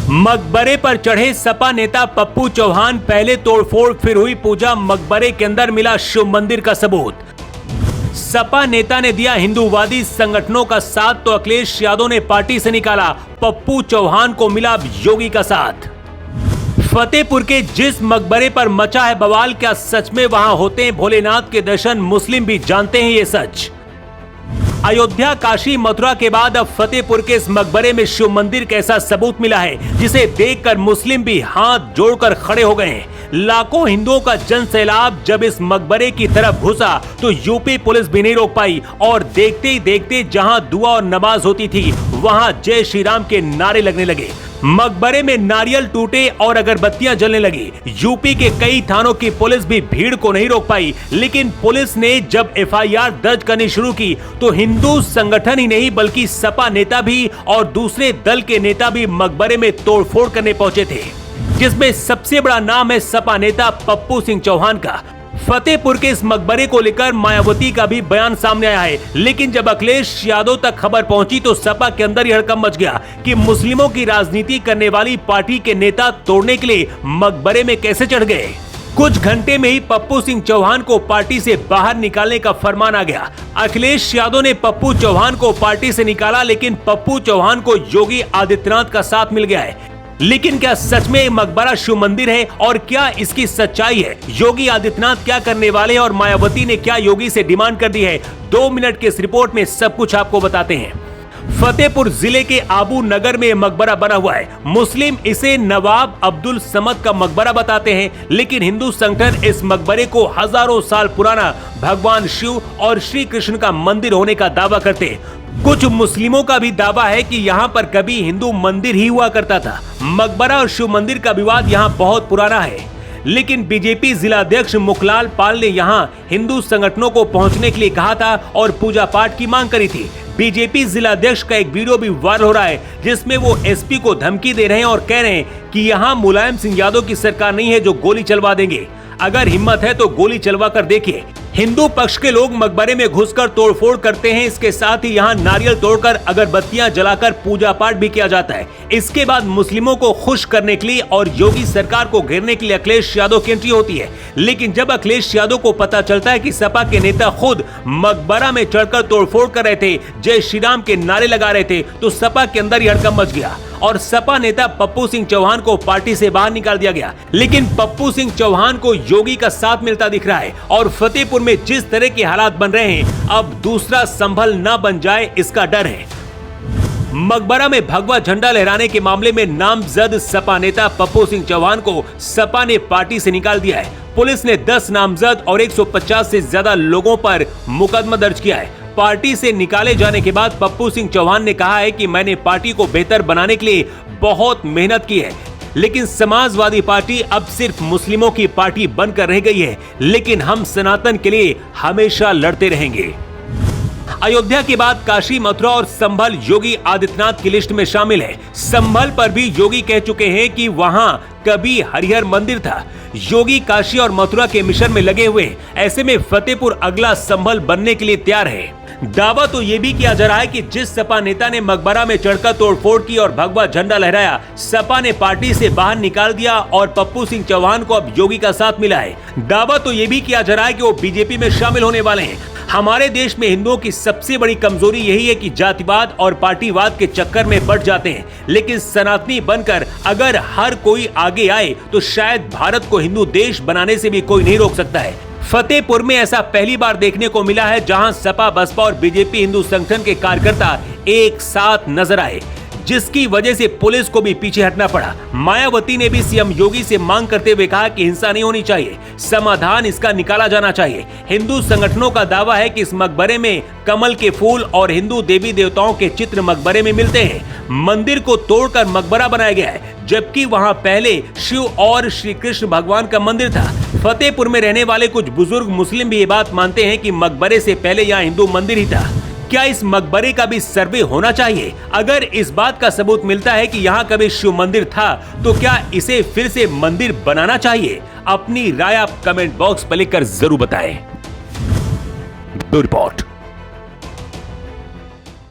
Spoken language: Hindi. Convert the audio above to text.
मकबरे पर चढ़े सपा नेता पप्पू चौहान, पहले तोड़फोड़ फिर हुई पूजा, मकबरे के अंदर मिला शिव मंदिर का सबूत। सपा नेता ने दिया हिंदूवादी संगठनों का साथ तो अखिलेश यादव ने पार्टी से निकाला, पप्पू चौहान को मिला योगी का साथ। फतेहपुर के जिस मकबरे पर मचा है बवाल, क्या सच में वहां होते हैं भोलेनाथ के दर्शन? मुस्लिम भी जानते हैं ये सच। अयोध्या, काशी, मथुरा के बाद अब फतेहपुर के इस मकबरे में शिव मंदिर का ऐसा सबूत मिला है जिसे देखकर मुस्लिम भी हाथ जोड़कर खड़े हो गए हैं। लाखों हिंदुओं का जन सैलाब जब इस मकबरे की तरफ घुसा तो यूपी पुलिस भी नहीं रोक पाई और देखते ही देखते जहां दुआ और नमाज होती थी वहां जय श्री राम के नारे लगने लगे। मकबरे में नारियल टूटे और अगरबत्तियां जलने लगी। यूपी के कई थानों की पुलिस भी भीड़ को नहीं रोक पाई, लेकिन पुलिस ने जब एफआईआर दर्ज करनी शुरू की तो हिंदू संगठन ही नहीं बल्कि सपा नेता भी और दूसरे दल के नेता भी मकबरे में तोड़फोड़ करने पहुंचे थे, जिसमें सबसे बड़ा नाम है सपा नेता पप्पू सिंह चौहान का। फतेहपुर के इस मकबरे को लेकर मायावती का भी बयान सामने आया है, लेकिन जब अखिलेश यादव तक खबर पहुंची तो सपा के अंदर ही हड़कंप मच गया कि मुस्लिमों की राजनीति करने वाली पार्टी के नेता तोड़ने के लिए मकबरे में कैसे चढ़ गए। कुछ घंटे में ही पप्पू सिंह चौहान को पार्टी से बाहर निकालने का फरमान आ गया। अखिलेश यादव ने पप्पू चौहान को पार्टी से निकाला, लेकिन पप्पू चौहान को योगी आदित्यनाथ का साथ मिल गया है। लेकिन क्या सच में मकबरा शिव मंदिर है और क्या इसकी सच्चाई है? योगी आदित्यनाथ क्या करने वाले हैं और मायावती ने क्या योगी से डिमांड कर दी है? 2 मिनट के इस रिपोर्ट में सब कुछ आपको बताते हैं। फतेहपुर जिले के आबू नगर में मकबरा बना हुआ है। मुस्लिम इसे नवाब अब्दुल समद का मकबरा बताते हैं, लेकिन हिंदू संगठन इस मकबरे को हजारों साल पुराना भगवान शिव और श्री कृष्ण का मंदिर होने का दावा करते हैं। कुछ मुस्लिमों का भी दावा है कि यहाँ पर कभी हिंदू मंदिर ही हुआ करता था। मकबरा और शिव मंदिर का विवाद यहाँ बहुत पुराना है, लेकिन बीजेपी जिलाध्यक्ष मुखलाल पाल ने यहाँ हिंदू संगठनों को पहुँचने के लिए कहा था और पूजा पाठ की मांग करी थी। बीजेपी जिलाध्यक्ष का एक वीडियो भी वायरल हो रहा है जिसमें वो एसपी को धमकी दे रहे हैं और कह रहे हैं कि यहाँ मुलायम सिंह यादव की सरकार नहीं है जो गोली चलवा देंगे, अगर हिम्मत है तो गोली चलवा कर देखिए। हिंदू पक्ष के लोग मकबरे में घुसकर तोड़फोड़ करते हैं, इसके साथ ही यहाँ नारियल तोड़कर अगरबत्तियां जलाकर पूजा पाठ भी किया जाता है। इसके बाद मुस्लिमों को खुश करने के लिए और योगी सरकार को घेरने के लिए अखिलेश यादव की एंट्री होती है। लेकिन जब अखिलेश यादव को पता चलता है कि सपा के नेता खुद मकबरा में चढ़कर तोड़फोड़ कर रहे थे, जय श्री राम के नारे लगा रहे थे, तो सपा के अंदर ही हड़कंप मच गया और सपा नेता पप्पू सिंह चौहान को पार्टी से बाहर निकाल दिया गया। लेकिन पप्पू सिंह चौहान को योगी का साथ मिलता दिख रहा है और फतेहपुर में जिस तरह के हालात बन रहे हैं, अब दूसरा संभल ना बन जाए इसका डर है। मकबरा में भगवा झंडा लहराने के मामले में नामजद सपा नेता पप्पू सिंह चौहान को सपा ने पार्टी से निकाल दिया है। पुलिस ने 10 नामजद और 150 से ज्यादा लोगों पर मुकदमा दर्ज किया है। पार्टी से निकाले जाने के बाद पप्पू सिंह चौहान ने कहा है कि मैंने पार्टी को बेहतर बनाने के लिए बहुत मेहनत की है, लेकिन समाजवादी पार्टी अब सिर्फ मुस्लिमों की पार्टी बनकर रह गई है, लेकिन हम सनातन के लिए हमेशा लड़ते रहेंगे। अयोध्या के बाद काशी, मथुरा और संभल योगी आदित्यनाथ की लिस्ट में शामिल है। संभल पर भी योगी कह चुके हैं कि वहां कभी हरिहर मंदिर था। योगी काशी और मथुरा के मिशन में लगे हुए, ऐसे में फतेहपुर अगला संभल बनने के लिए तैयार है। दावा तो ये भी किया जा रहा है कि जिस सपा नेता ने मकबरा में चढ़कर तोड़फोड़ की और भगवा झंडा लहराया, सपा ने पार्टी से बाहर निकाल दिया और पप्पू सिंह चौहान को अब योगी का साथ मिला है। दावा तो ये भी किया जा रहा है कि वो बीजेपी में शामिल होने वाले हैं। हमारे देश में हिंदुओं की सबसे बड़ी कमजोरी यही है कि जातिवाद और पार्टीवाद के चक्कर में बढ़ जाते हैं, लेकिन सनातनी बनकर अगर हर कोई आगे आए तो शायद भारत को हिंदू देश बनाने से भी कोई नहीं रोक सकता है। फतेहपुर में ऐसा पहली बार देखने को मिला है जहां सपा, बसपा और बीजेपी हिंदू संगठन के कार्यकर्ता एक साथ नजर आए, जिसकी वजह से पुलिस को भी पीछे हटना पड़ा। मायावती ने भी सीएम योगी से मांग करते हुए कहा कि हिंसा नहीं होनी चाहिए, समाधान इसका निकाला जाना चाहिए। हिंदू संगठनों का दावा है कि इस मकबरे में कमल के फूल और हिंदू देवी देवताओं के चित्र मकबरे में मिलते हैं। मंदिर को तोड़कर मकबरा बनाया गया है, जबकि वहां पहले शिव और श्री कृष्ण भगवान का मंदिर था। फतेहपुर में रहने वाले कुछ बुजुर्ग मुस्लिम भी ये बात मानते हैं कि मकबरे से पहले यहाँ हिंदू मंदिर ही था। क्या इस मकबरे का भी सर्वे होना चाहिए? अगर इस बात का सबूत मिलता है कि यहाँ कभी शिव मंदिर था, तो क्या इसे फिर से मंदिर बनाना चाहिए? अपनी राय आप कमेंट बॉक्स पर लिखकर जरूर बताएं। रिपोर्ट।